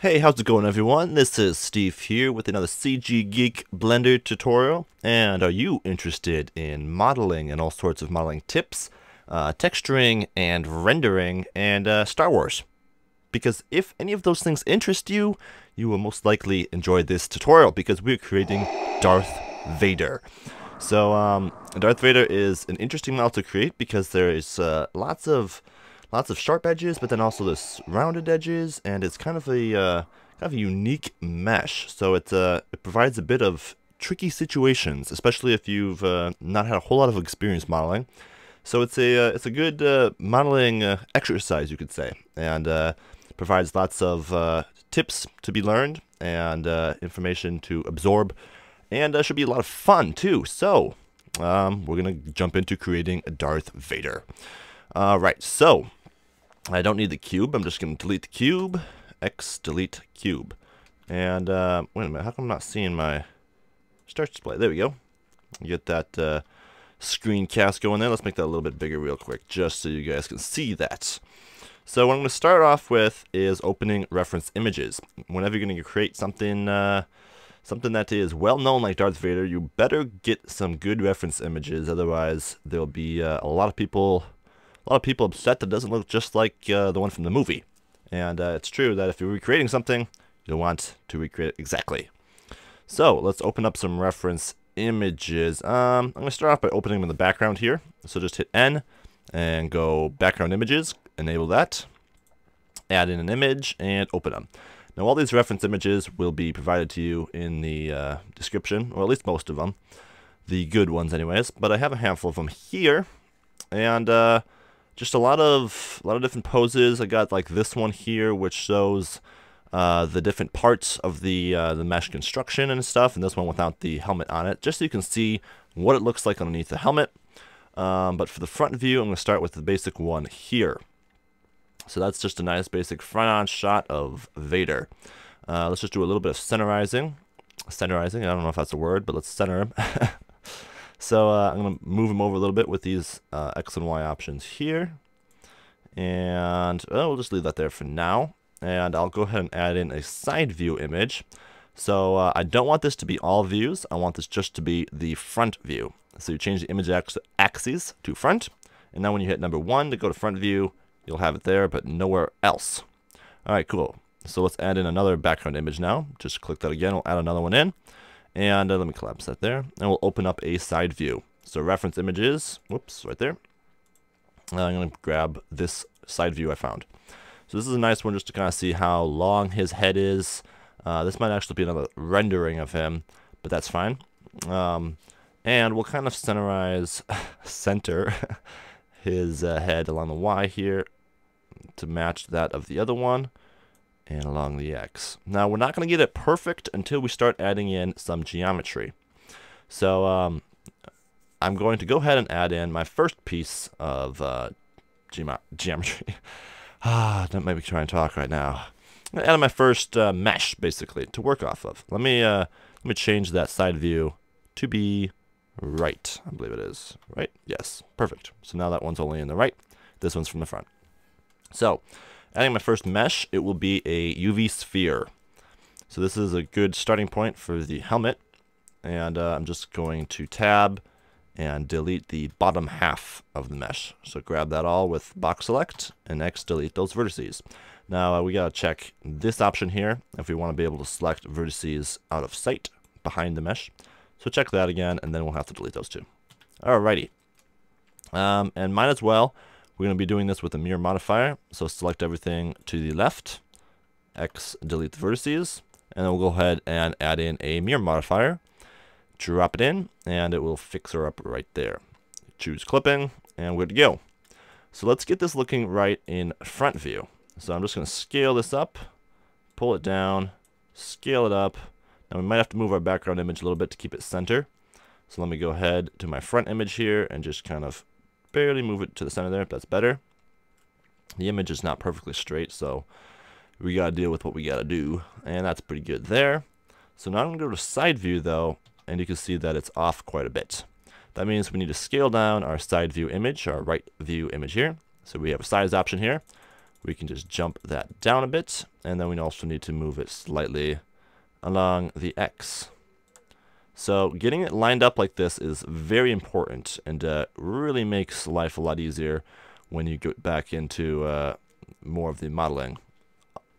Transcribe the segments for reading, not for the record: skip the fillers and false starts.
Hey, how's it going everyone? This is Steve here with another CG Geek Blender tutorial. And are you interested in modeling and all sorts of modeling tips, texturing and rendering, and Star Wars? Because if any of those things interest you, you will most likely enjoy this tutorial because we're creating Darth Vader. So Darth Vader is an interesting model to create because there is lots of sharp edges, but then also this rounded edges, and it's kind of a unique mesh. So it provides a bit of tricky situations, especially if you've not had a whole lot of experience modeling. So it's a good modeling exercise, you could say, and provides lots of tips to be learned and information to absorb, and should be a lot of fun too. So we're gonna jump into creating a Darth Vader. Right, so I don't need the cube. I'm just going to delete the cube. X delete cube. And wait a minute. How come I'm not seeing my start display? There we go. You get that screencast going there. Let's make that a little bit bigger real quick, just so you guys can see that. So what I'm going to start off with is opening reference images. Whenever you're going to create something that is well known like Darth Vader, you better get some good reference images. Otherwise, there'll be a lot of people upset that doesn't look just like the one from the movie. And it's true that if you're recreating something, you'll want to recreate it exactly. So let's open up some reference images. I'm going to start off by opening them in the background here. So just hit N and go background images, enable that, add in an image, and open them. Now all these reference images will be provided to you in the description, or at least most of them. The good ones anyways, but I have a handful of them here. And just a lot of different poses. I got like this one here, which shows the different parts of the mesh construction and stuff, and this one without the helmet on it, just so you can see what it looks like underneath the helmet. But for the front view, I'm going to start with the basic one here. So that's just a nice basic front-on shot of Vader. Let's just do a little bit of centerizing. Centerizing, I don't know if that's a word, but let's center him. So I'm going to move him over a little bit with these X and Y options here. And we'll just leave that there for now. And I'll go ahead and add in a side view image. So I don't want this to be all views. I want this just to be the front view. So you change the image axes to front. And now when you hit number 1 to go to front view, you'll have it there, but nowhere else. All right, cool. So let's add in another background image now. Just click that again. We'll add another one in. And let me collapse that there, and we'll open up a side view. So reference images, whoops, right there. I'm going to grab this side view I found. So this is a nice one just to kind of see how long his head is. This might actually be another rendering of him, but that's fine. And we'll kind of center his head along the Y here to match that of the other one, and along the X. Now we're not going to get it perfect until we start adding in some geometry. So I'm going to go ahead and add in my first piece of geometry. Don't make me try and talk right now. I'm going to add in my first mesh basically to work off of. Let me change that side view to be right. I believe it is right. Yes, perfect. So now that one's only in the right. This one's from the front. So adding my first mesh, it will be a UV sphere. So this is a good starting point for the helmet. And I'm just going to tab and delete the bottom half of the mesh. So grab that all with box select and X delete those vertices. Now we gotta check this option here if we want to be able to select vertices out of sight behind the mesh. So check that again, and then we'll have to delete those two. Alrighty. And might as well. We're going to be doing this with a mirror modifier, so select everything to the left, X delete the vertices, and then we'll go ahead and add in a mirror modifier, drop it in, and it will fix her up right there. Choose clipping, and we're good to go. So let's get this looking right in front view. So I'm just going to scale this up, pull it down, scale it up. Now we might have to move our background image a little bit to keep it center. So let me go ahead to my front image here and just kind of barely move it to the center there, if that's better. The image is not perfectly straight, so we gotta deal with what we gotta do, and that's pretty good there. So now I'm gonna go to side view though, and you can see that it's off quite a bit. That means we need to scale down our side view image, our right view image here. So we have a size option here. we can just jump that down a bit, and then we also need to move it slightly along the X. So getting it lined up like this is very important, and really makes life a lot easier when you get back into more of the modeling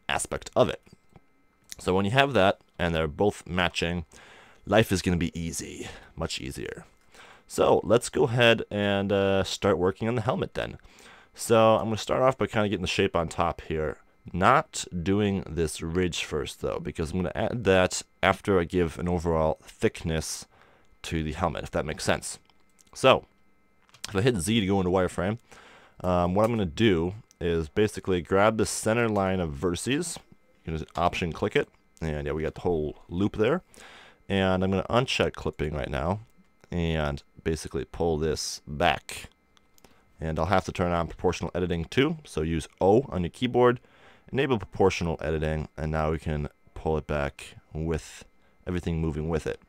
aspect of it. So when you have that, and they're both matching, life is going to be easy, much easier. So let's go ahead and start working on the helmet then. So I'm going to start off by kind of getting the shape on top here. Not doing this ridge first though, because I'm going to add that after I give an overall thickness to the helmet, if that makes sense. So if I hit Z to go into wireframe, what I'm going to do is basically grab the center line of vertices. You can just option click it, and yeah, we got the whole loop there. And I'm going to uncheck clipping right now and basically pull this back. And I'll have to turn on proportional editing too, so use O on your keyboard, enable proportional editing, and now we can pull it back with everything moving with it.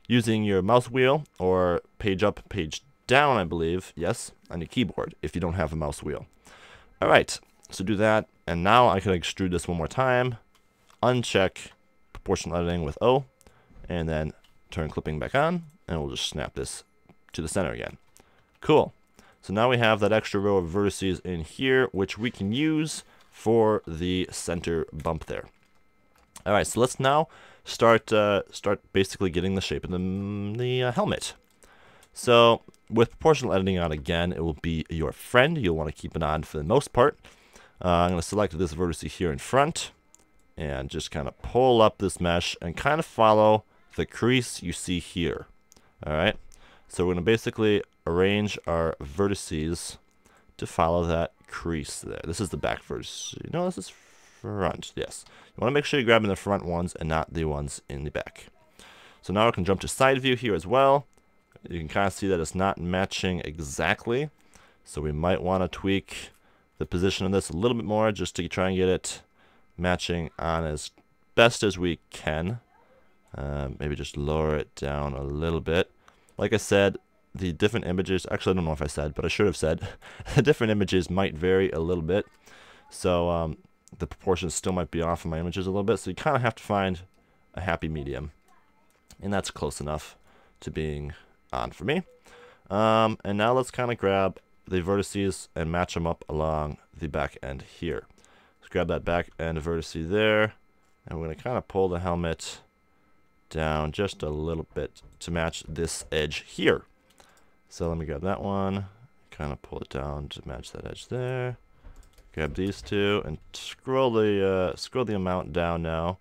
Using your mouse wheel or page up, page down, I believe, yes, on your keyboard if you don't have a mouse wheel. Alright, so do that, and now I can extrude this one more time, uncheck proportional editing with O, and then turn clipping back on, and we'll just snap this to the center again. Cool. So now we have that extra row of vertices in here, which we can use for the center bump there. Alright, so let's now start basically getting the shape of the helmet. So with proportional editing on again, it will be your friend. You'll want to keep it on for the most part. I'm going to select this vertice here in front and just kind of pull up this mesh and kind of follow the crease you see here. Alright, so we're going to basically arrange our vertices to follow that crease there. This is the back vertex. No, this is front. Yes. You want to make sure you're grabbing the front ones and not the ones in the back. So now I can jump to side view here as well. You can kind of see that it's not matching exactly. So we might want to tweak the position of this a little bit more just to try and get it matching on as best as we can. Maybe just lower it down a little bit. Like I said, the different images, actually I don't know if I said, but I should have said, the different images might vary a little bit. So the proportions still might be off in my images a little bit. So you kind of have to find a happy medium. And that's close enough to being on for me. And now let's kind of grab the vertices and match them up along the back end here. Let's grab that back end vertice there. And we're going to kind of pull the helmet down just a little bit to match this edge here. So let me grab that one, kind of pull it down to match that edge there. Grab these two and scroll the amount down now.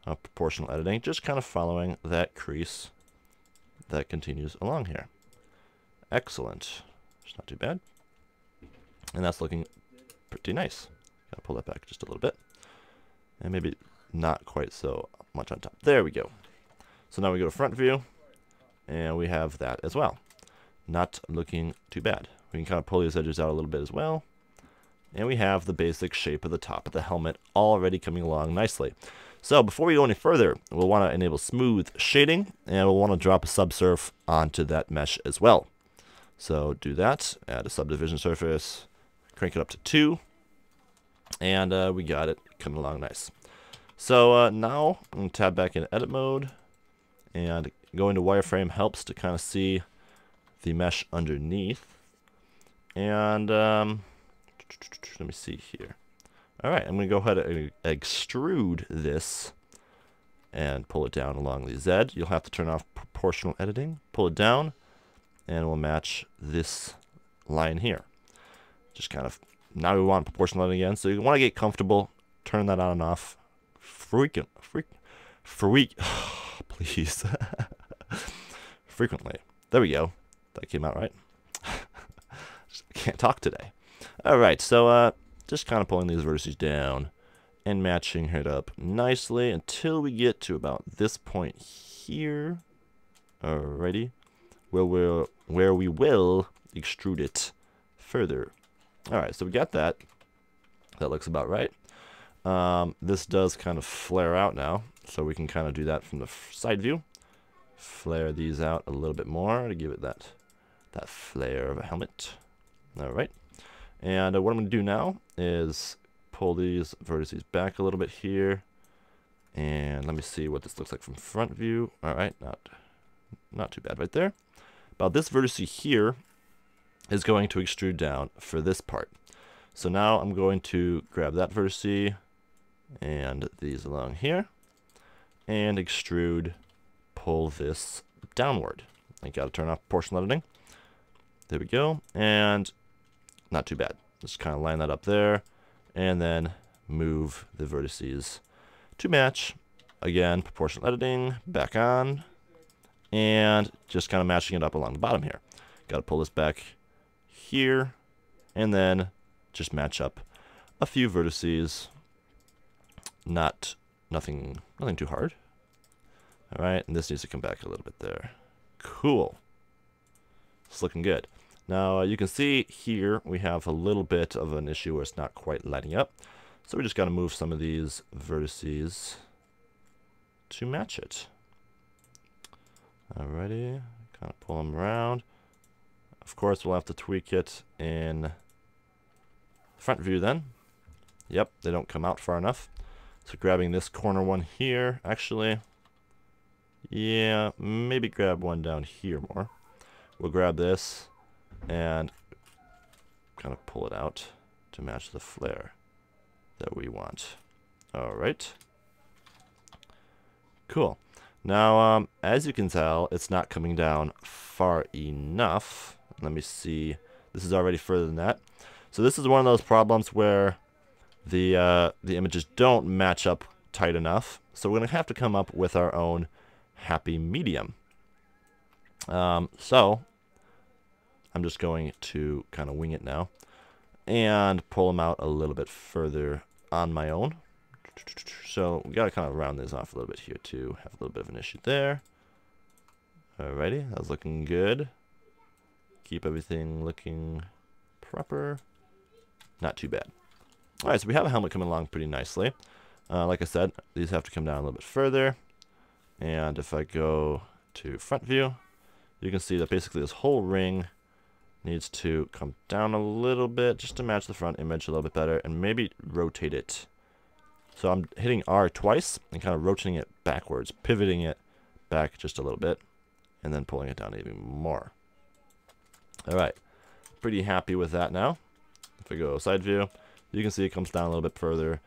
Proportional editing, just kind of following that crease that continues along here. Excellent. It's not too bad. And that's looking pretty nice. Gotta pull that back just a little bit. And maybe not quite so much on top. There we go. So now we go to front view, and we have that as well. Not looking too bad. We can kind of pull these edges out a little bit as well. And we have the basic shape of the top of the helmet already coming along nicely. So before we go any further, we'll want to enable smooth shading, and we'll want to drop a subsurf onto that mesh as well. So do that, add a subdivision surface, crank it up to 2, and we got it coming along nice. So now I'm going to tab back in edit mode, and going to wireframe helps to kind of see the mesh underneath. And let me see here. Alright, I'm going to go ahead and extrude this and pull it down along the Z. You'll have to turn off proportional editing, pull it down, and we'll match this line here. Just kind of, now we want proportional editing again, so you want to get comfortable, turn that on and off please. Frequently. There we go. That came out right. Just can't talk today. Alright, so just kind of pulling these vertices down and matching it up nicely until we get to about this point here. Alrighty. Where we will extrude it further. Alright, so we got that. That looks about right. This does kind of flare out now, so we can kind of do that from the side view. Flare these out a little bit more to give it that flare of a helmet. Alright. And what I'm going to do now is pull these vertices back a little bit here. And let me see what this looks like from front view. All right, not too bad right there. About this vertice here is going to extrude down for this part. So now I'm going to grab that vertice and these along here and extrude, pull this downward. I got to turn off proportional editing. There we go, and not too bad. Just kind of line that up there, and then move the vertices to match. Again, proportional editing, back on, and just kind of matching it up along the bottom here. Got to pull this back here, and then just match up a few vertices. Nothing too hard. All right, and this needs to come back a little bit there. Cool. It's looking good. Now you can see here we have a little bit of an issue where it's not quite lining up. So we just got to move some of these vertices to match it. Alrighty, kind of pull them around. Of course, we'll have to tweak it in front view then. Yep, they don't come out far enough. So grabbing this corner one here, actually, yeah, maybe grab one down here more. We'll grab this and kind of pull it out to match the flare that we want. All right. Cool. Now, as you can tell, it's not coming down far enough. Let me see. This is already further than that. So this is one of those problems where the images don't match up tight enough. So we're going to have to come up with our own happy medium. So I'm just going to kind of wing it now and pull them out a little bit further on my own. So we got to kind of round this off a little bit here too. Have a little bit of an issue there. Alrighty, that was looking good. Keep everything looking proper. Not too bad. Alright, so we have a helmet coming along pretty nicely. Like I said, these have to come down a little bit further. And if I go to front view, you can see that basically this whole ring needs to come down a little bit just to match the front image a little bit better, and maybe rotate it. So I'm hitting R twice and kind of rotating it backwards, pivoting it back just a little bit, and then pulling it down even more. Alright, pretty happy with that now. If I go side view, you can see it comes down a little bit further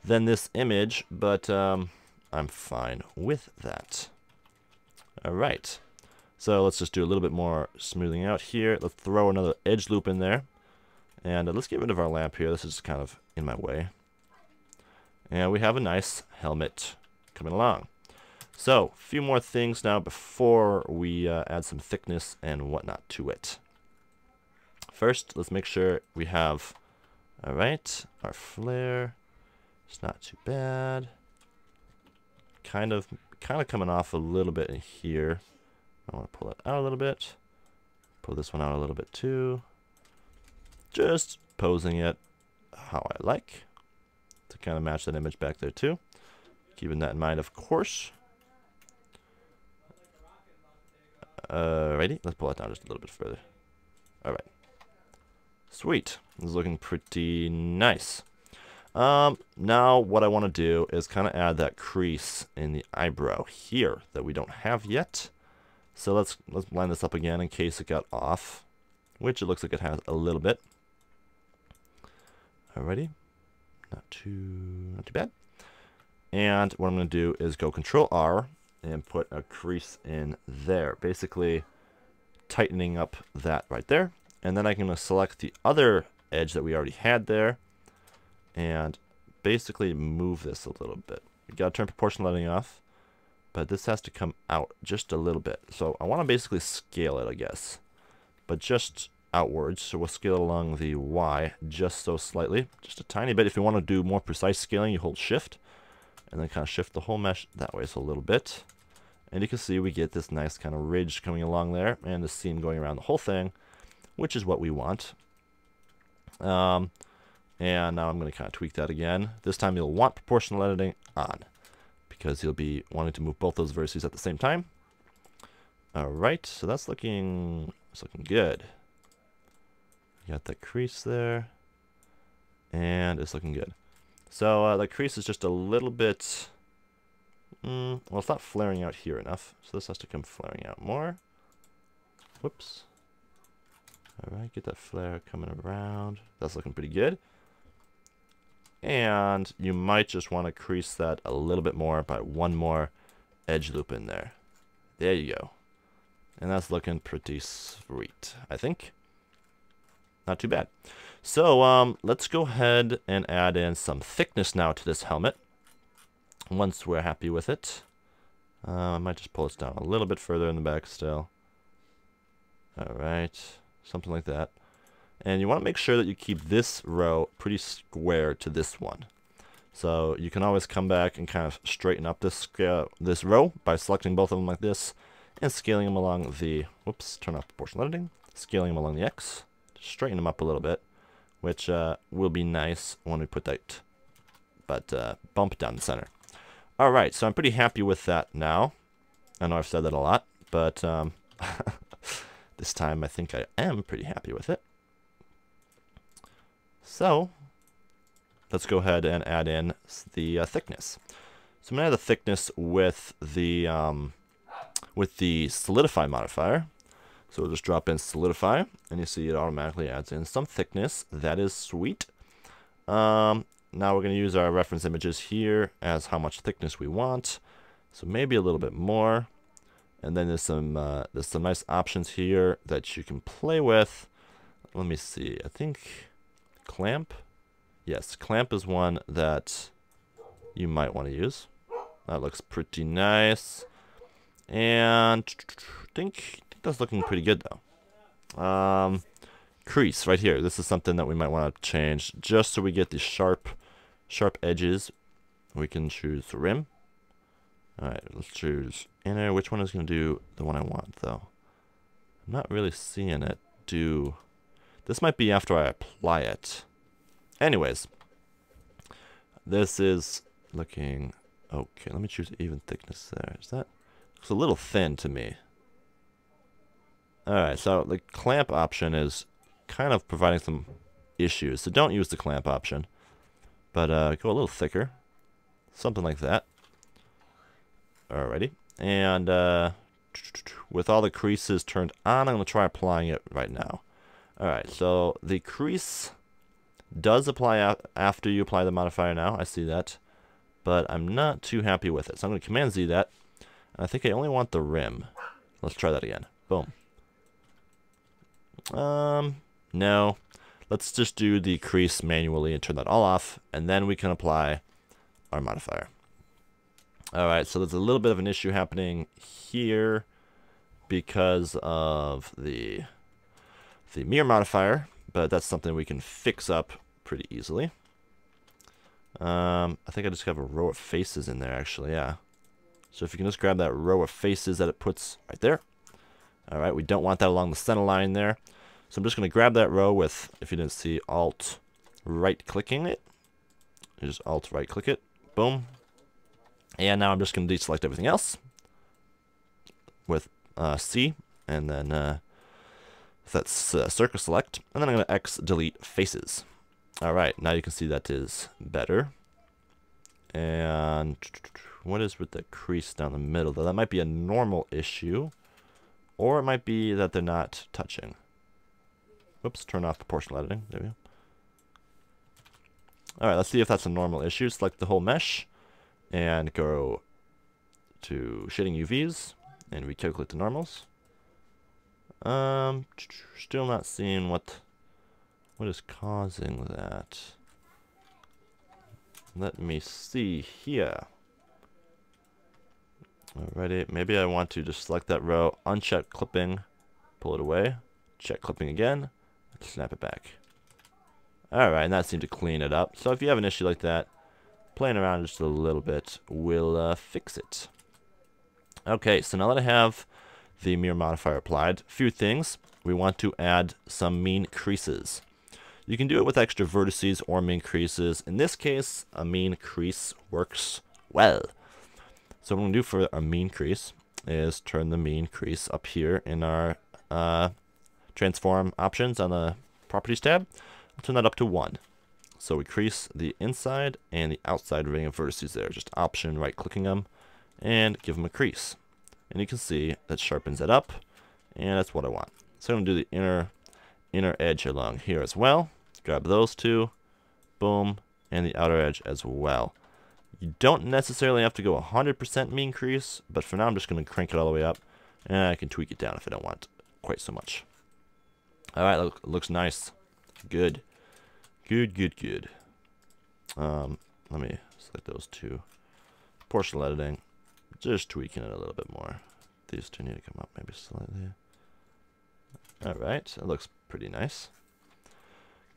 than this image, but I'm fine with that. Alright, so let's just do a little bit more smoothing out here. Let's throw another edge loop in there, and let's get rid of our lamp here. This is kind of in my way. And we have a nice helmet coming along. So, a few more things now before we add some thickness and whatnot to it. First, let's make sure we have, alright, our flare. It's not too bad. Kind of coming off a little bit in here. I want to pull it out a little bit. Pull this one out a little bit too. Just posing it how I like, to kind of match that image back there too. Keeping that in mind, of course. Alrighty, let's pull that down just a little bit further. Alright. Sweet. This is looking pretty nice. Now what I want to do is kind of add that crease in the eyebrow here that we don't have yet. So let's line this up again in case it got off, which it looks like it has a little bit. Alrighty. Not too bad. And what I'm going to do is go Control R and put a crease in there, basically tightening up that right there. And then I'm going to select the other edge that we already had there and basically move this a little bit. You got to turn proportional editing off, but this has to come out just a little bit. So I want to basically scale it, I guess, but just outwards. So we'll scale it along the Y just so slightly, just a tiny bit. If you want to do more precise scaling, you hold Shift and then kind of shift the whole mesh that way, so a little bit. And you can see we get this nice kind of ridge coming along there and the seam going around the whole thing, which is what we want. And now I'm going to kind of tweak that again. This time you'll want proportional editing on, because you'll be wanting to move both those vertices at the same time. Alright, so that's looking good. Got that crease there, and it's looking good. So the crease is just a little bit, well, it's not flaring out here enough, so this has to come flaring out more. Whoops. Alright, get that flare coming around. That's looking pretty good. And you might just want to crease that a little bit more by one more edge loop in there. There you go. And that's looking pretty sweet, I think. Not too bad. So let's go ahead and add in some thickness now to this helmet. Once we're happy with it. I might just pull this down a little bit further in the back still. Alright, something like that. And you want to make sure that you keep this row pretty square to this one. So you can always come back and kind of straighten up this row by selecting both of them like this and scaling them along the, whoops, turn off proportional editing, scaling them along the X, straighten them up a little bit, which will be nice when we put that bump down the center. Alright, so I'm pretty happy with that now. I know I've said that a lot, but this time I think I am pretty happy with it. So let's go ahead and add in the thickness. So I'm going to add the thickness with the solidify modifier. So we'll just drop in solidify, and you see it automatically adds in some thickness. That is sweet. Now we're going to use our reference images here as how much thickness we want. So maybe a little bit more. And then there's some nice options here that you can play with. Let me see. I think clamp. Yes, clamp is one that you might want to use. That looks pretty nice. And I think that's looking pretty good though. Crease right here. This is something that we might want to change just so we get the sharp edges. We can choose the rim. Alright, let's choose inner. Which one is going to do the one I want though? I'm not really seeing it do. This might be after I apply it. Anyways, this is looking okay. Let me choose even thickness there. Is that? It's a little thin to me. Alright, so the clamp option is kind of providing some issues. So don't use the clamp option. But go a little thicker. Something like that. Alrighty. And with all the creases turned on, I'm going to try applying it right now. Alright, so the crease does apply after you apply the modifier now. I see that. But I'm not too happy with it. So I'm going to Command Z that. And I think I only want the rim. Let's try that again. Boom. No. Let's just do the crease manually and turn that all off. And then we can apply our modifier. Alright, so there's a little bit of an issue happening here because of the mirror modifier, but that's something we can fix up pretty easily. I think I just have a row of faces in there actually, yeah. So if you can just grab that row of faces that it puts right there. Alright, we don't want that along the center line there. So I'm just going to grab that row with, if you didn't see, Alt right clicking it. You just Alt right click it. Boom. And now I'm just going to deselect everything else with C, and then that's circle select, and then I'm going to X delete faces. Alright, now you can see that is better. And what is with the crease down the middle though? That might be a normal issue, or it might be that they're not touching. Whoops, turn off proportional editing. There we go. Alright, let's see if that's a normal issue. Select the whole mesh and go to shading UVs and recalculate the normals. Still not seeing what is causing that. Let me see here. Alrighty, maybe I want to just select that row, uncheck clipping, pull it away, check clipping again, snap it back. Alright, and that seemed to clean it up. So if you have an issue like that, playing around just a little bit will fix it. Okay, so now that I have the mirror modifier applied, a few things. We want to add some mean creases. You can do it with extra vertices or mean creases. In this case, a mean crease works well. So what I'm going to do for a mean crease is turn the mean crease up here in our transform options on the properties tab. I'll turn that up to 1. So we crease the inside and the outside ring of vertices there. Just option right-clicking them and give them a crease. And you can see that sharpens it up, and that's what I want. So I'm going to do the inner edge along here as well. Grab those two, boom, and the outer edge as well. You don't necessarily have to go 100% mean crease, but for now I'm just going to crank it all the way up, and I can tweak it down if I don't want quite so much. Alright, looks nice. Good. Good. Let me select those two. Proportional editing. Just tweaking it a little bit more. These two need to come up maybe slightly. Alright, it looks pretty nice.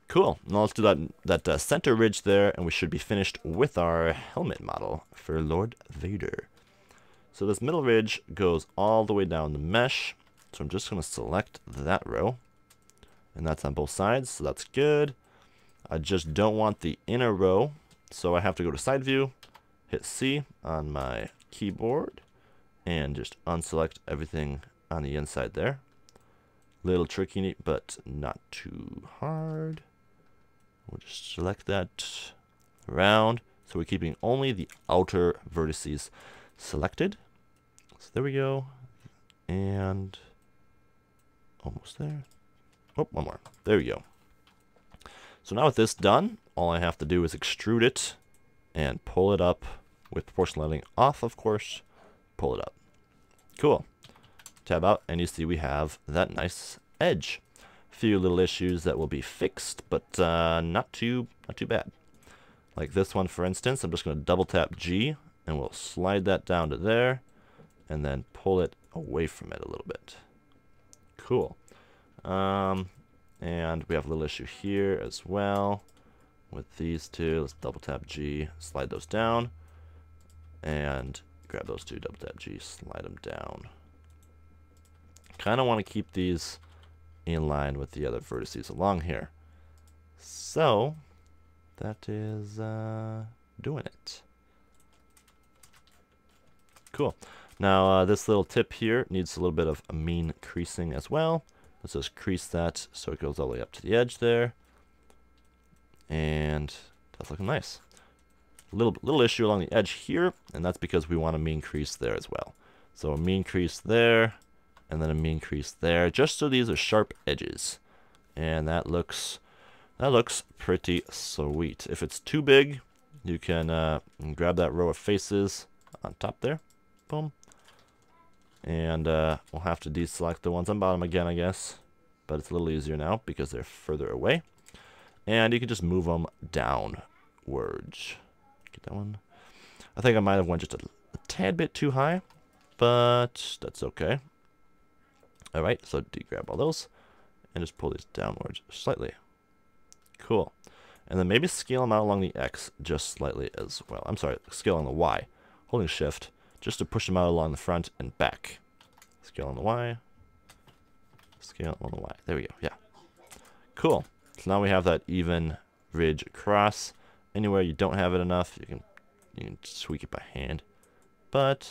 Cool. Now let's do that center ridge there, and we should be finished with our helmet model for Lord Vader. So this middle ridge goes all the way down the mesh. So I'm just going to select that row. And that's on both sides, so that's good. I just don't want the inner row, so I have to go to side view, hit C on my keyboard, and just unselect everything on the inside there. Little tricky, but not too hard. We'll just select that around. So we're keeping only the outer vertices selected. So there we go. And almost there. Oh, one more. There we go. So now with this done, all I have to do is extrude it and pull it up with proportional editing off, of course. Pull it up. Cool. Tab out, and you see we have that nice edge. A few little issues that will be fixed, but not too bad. Like this one, for instance, I'm just going to double tap G, and we'll slide that down to there, and then pull it away from it a little bit. Cool. And we have a little issue here as well with these two. Let's double tap G, slide those down, and grab those two, double tap G, slide them down. Kind of want to keep these in line with the other vertices along here. So that is doing it. Cool. Now this little tip here needs a little bit of a mean creasing as well. Let's just crease that so it goes all the way up to the edge there. And that's looking nice. Little issue along the edge here, and that's because we want a mean crease there as well. So a mean crease there, and then a mean crease there, just so these are sharp edges. And that looks pretty sweet. If it's too big, you can grab that row of faces on top there. Boom. And we'll have to deselect the ones on bottom again, I guess. But it's a little easier now because they're further away. And you can just move them downwards. Get that one. I think I might have went just a tad bit too high, but that's okay. Alright, so degrab all those and just pull these downwards slightly. Cool. And then maybe scale them out along the X just slightly as well. I'm sorry, scale on the Y. Holding Shift just to push them out along the front and back. Scale on the Y. Scale on the Y. There we go. Yeah. Cool. So now we have that even ridge across. Anywhere you don't have it enough, you can tweak it by hand. But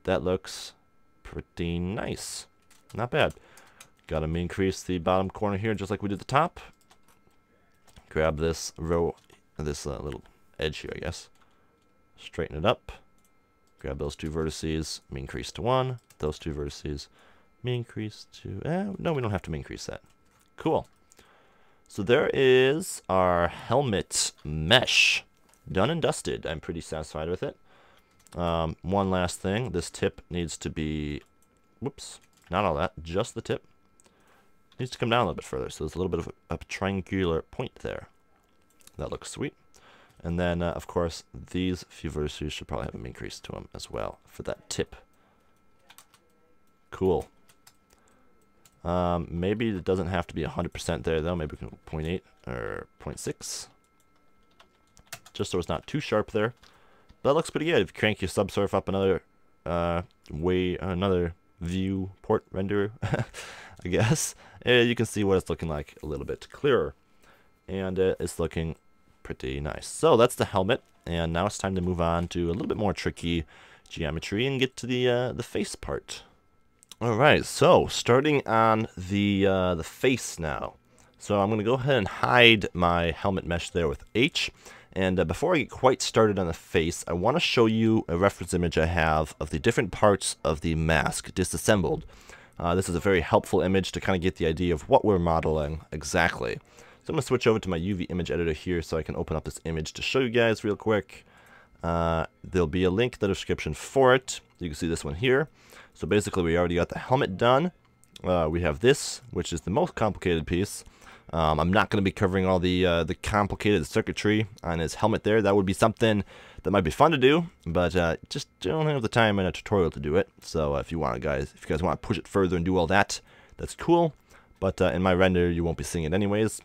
that looks pretty nice. Not bad. Got to increase the bottom corner here just like we did the top. Grab this row, this little edge here, I guess. Straighten it up. Grab those two vertices, mean crease to 1. Those two vertices, mean crease to... no, we don't have to mean crease that. Cool. So there is our helmet mesh. Done and dusted. I'm pretty satisfied with it. One last thing. This tip needs to be... Whoops. Not all that. Just the tip. Needs to come down a little bit further. So there's a little bit of a triangular point there. That looks sweet. And then, of course, these few vertices should probably have a mean crease to them as well for that tip. Cool. Maybe it doesn't have to be 100% there, though. Maybe we can 0.8 or 0.6. Just so it's not too sharp there. But that looks pretty good. If you crank your subsurf up another another viewport renderer, I guess, you can see what it's looking like a little bit clearer. And it's looking pretty nice. So that's the helmet, and now it's time to move on to a little bit more tricky geometry and get to the face part. All right, so starting on the face now. So I'm going to go ahead and hide my helmet mesh there with H. And before I get quite started on the face, I want to show you a reference image I have of the different parts of the mask disassembled. This is a very helpful image to kind of get the idea of what we're modeling exactly. So I'm going to switch over to my UV image editor here so I can open up this image to show you guys real quick. There'll be a link in the description for it. You can see this one here. So basically we already got the helmet done. We have this, which is the most complicated piece. I'm not going to be covering all the complicated circuitry on his helmet there. That would be something that might be fun to do, but just don't have the time in a tutorial to do it. So if you want, guys, if you guys want to push it further and do all that, that's cool. But in my render, you won't be seeing it anyways.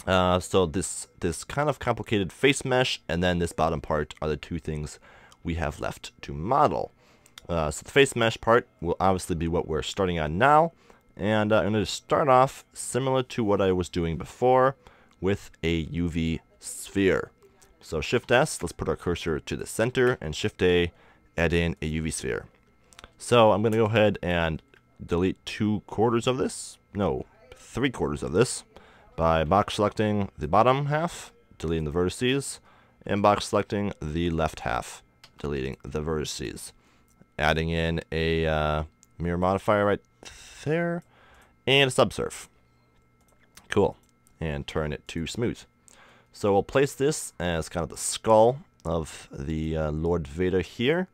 So this kind of complicated face mesh and then this bottom part are the two things we have left to model. So the face mesh part will obviously be what we're starting on now. And I'm going to start off similar to what I was doing before with a UV sphere. So Shift S, let's put our cursor to the center, and Shift A, add in a UV sphere. So I'm going to go ahead and delete 3/4 of this by box selecting the bottom half, deleting the vertices, and box selecting the left half, deleting the vertices. Adding in a mirror modifier right there, and a subsurf. Cool. And turn it to smooth. So we'll place this as kind of the skull of the Lord Vader here,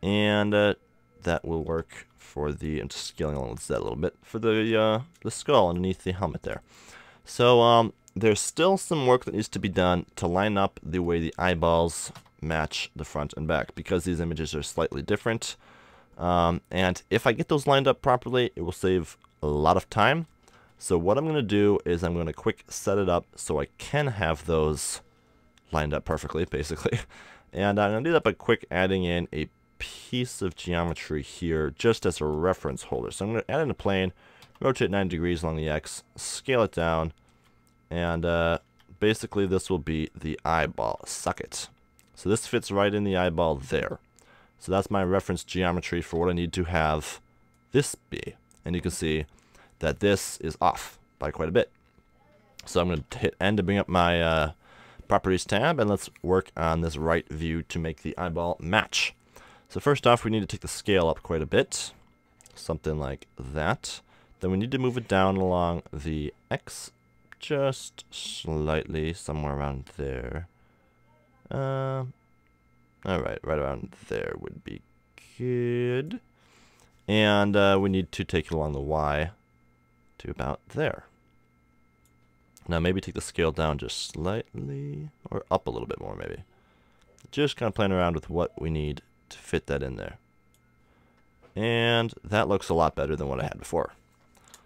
and that will work for the. I'm just scaling along that a little bit for the skull underneath the helmet there. So there's still some work that needs to be done to line up the way the eyeballs match the front and back, because these images are slightly different. And if I get those lined up properly, it will save a lot of time. So what I'm going to do is I'm going to quick set it up so I can have those lined up perfectly, basically. And I'm going to do that by quick adding in a piece of geometry here just as a reference holder. So I'm going to add in a plane, rotate 90 degrees along the X, scale it down, and basically this will be the eyeball socket. So this fits right in the eyeball there. So that's my reference geometry for what I need to have this be. And you can see that this is off by quite a bit. So I'm going to hit N to bring up my Properties tab, and let's work on this right view to make the eyeball match. So first off, we need to take the scale up quite a bit. Something like that. Then we need to move it down along the X just slightly, somewhere around there. Alright, right around there would be good. And we need to take it along the Y to about there. Now maybe take the scale down just slightly, or up a little bit more maybe. Just kind of playing around with what we need to fit that in there. And that looks a lot better than what I had before.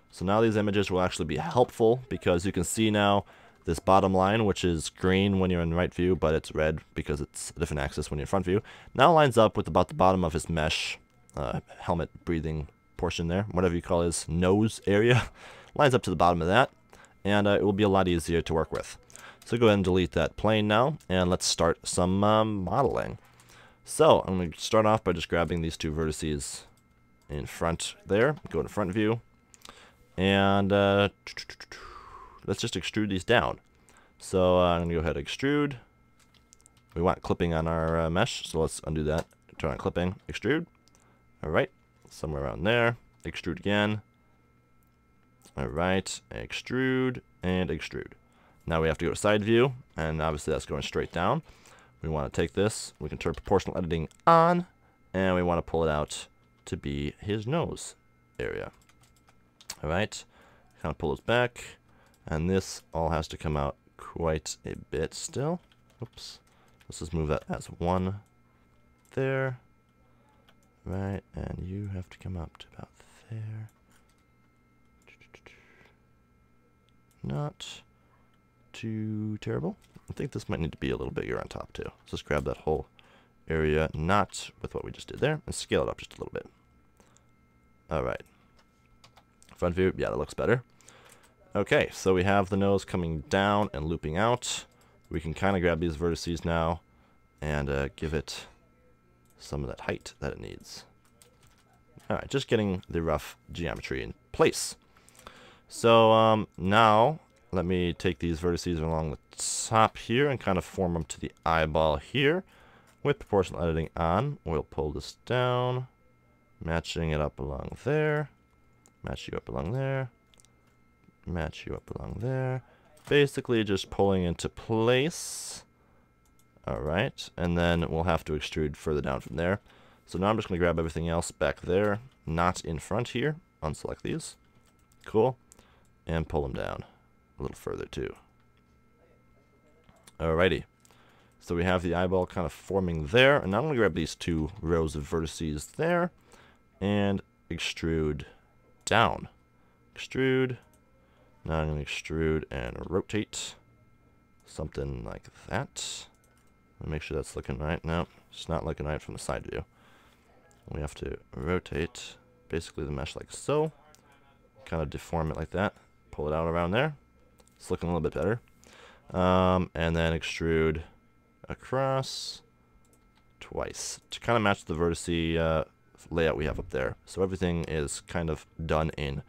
So now these images will actually be helpful, because you can see now this bottom line, which is green when you're in right view, but it's red because it's a different axis when you're in front view, now lines up with about the bottom of his mesh, helmet breathing portion there, whatever you call his nose area, lines up to the bottom of that, and it will be a lot easier to work with. So go ahead and delete that plane now, and let's start some modeling. So I'm going to start off by just grabbing these two vertices in front there, go to front view, and let's just extrude these down. So I'm going to go ahead and extrude. We want clipping on our mesh, so let's undo that. Turn on clipping, extrude. Alright, somewhere around there. Extrude again. Alright, extrude, and extrude. Now we have to go to side view, and obviously that's going straight down. We want to take this, we can turn proportional editing on, and we want to pull it out to be his nose area. Alright, kind of pull this back. And this all has to come out quite a bit still. Oops. Let's just move that as one there. Right, and you have to come up to about there. Not too terrible. I think this might need to be a little bigger on top too. Let's just grab that whole area, not with what we just did there, and scale it up just a little bit. Alright. Front view, yeah, that looks better. Okay, so we have the nose coming down and looping out. We can kind of grab these vertices now and give it some of that height that it needs. Alright, just getting the rough geometry in place. So now let me take these vertices along the top here and kind of form them to the eyeball here. With proportional editing on, we'll pull this down, matching it up along there, match you up along there, match you up along there. Basically just pulling into place. Alright, and then we'll have to extrude further down from there. So now I'm just going to grab everything else back there, not in front here, unselect these. Cool. And pull them down a little further too. Alrighty. So we have the eyeball kind of forming there, and now I'm going to grab these two rows of vertices there and extrude down. Extrude. Now I'm going to extrude and rotate. Something like that. Let me make sure that's looking right. No, it's not looking right from the side view. We have to rotate basically the mesh like so. Kind of deform it like that. Pull it out around there. It's looking a little bit better. And then extrude across twice to kind of match the vertice layout we have up there. So everything is kind of done in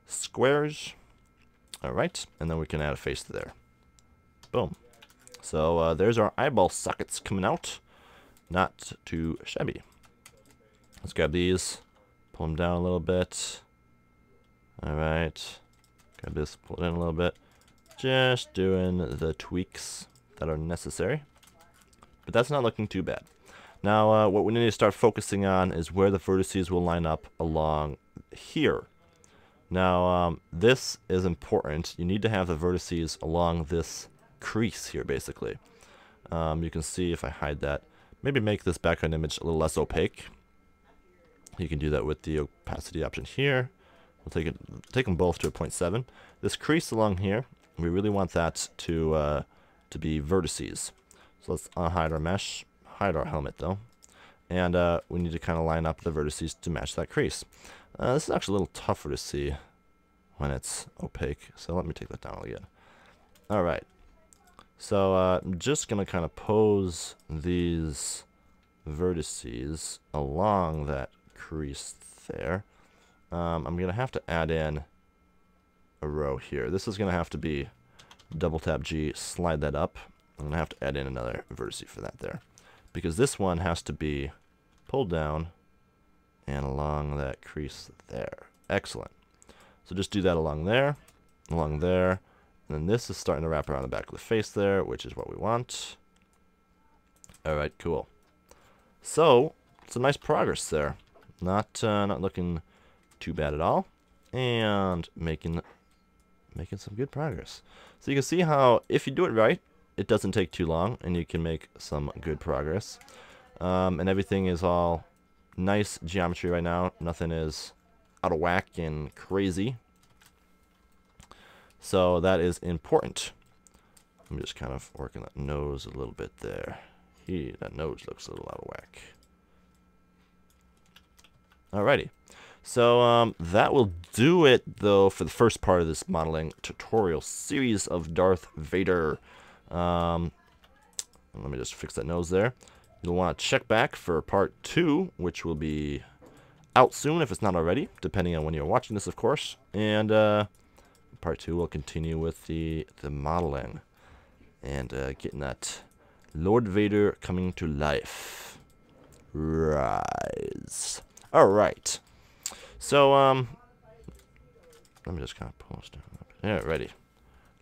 squares. Alright, and then we can add a face to there. Boom. So there's our eyeball sockets coming out. Not too shabby. Let's grab these, pull them down a little bit. Alright, grab this, pull it in a little bit. Just doing the tweaks that are necessary. But that's not looking too bad. Now what we need to start focusing on is where the vertices will line up along here. Now this is important. You need to have the vertices along this crease here basically. You can see if I hide that, maybe make this background image a little less opaque. You can do that with the opacity option here. We'll take them both to a 0.7. This crease along here, we really want that to be vertices. So let's unhide our mesh, hide our helmet though, and we need to kind of line up the vertices to match that crease. This is actually a little tougher to see when it's opaque, so let me take that down again. All right, so I'm just gonna kind of pose these vertices along that crease there. I'm gonna have to add in a row here. This is gonna have to be double tap G, slide that up. I'm gonna have to add in another vertice for that there, because this one has to be pulled down and along that crease there. Excellent. So just do that along there, and then this is starting to wrap around the back of the face there, which is what we want. All right, cool. So some nice progress there. Not looking too bad at all, and making some good progress. So you can see how if you do it right, it doesn't take too long, and you can make some good progress. And everything is all nice geometry right now. Nothing is out of whack and crazy. So that is important. I'm just kind of working that nose a little bit there. That nose looks a little out of whack. Alrighty. So that will do it, though, for the first part of this modeling tutorial series of Darth Vader. Let me just fix that nose there. You'll want to check back for part 2, which will be out soon if it's not already, depending on when you're watching this, of course. And part 2 will continue with the modeling and getting that Lord Vader coming to life. Rise. All right. So let me just kind of post it. Yeah, ready.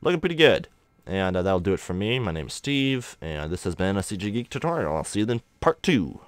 Looking pretty good. And that'll do it for me. My name's Steve, and this has been a CG Geek tutorial. I'll see you in part 2.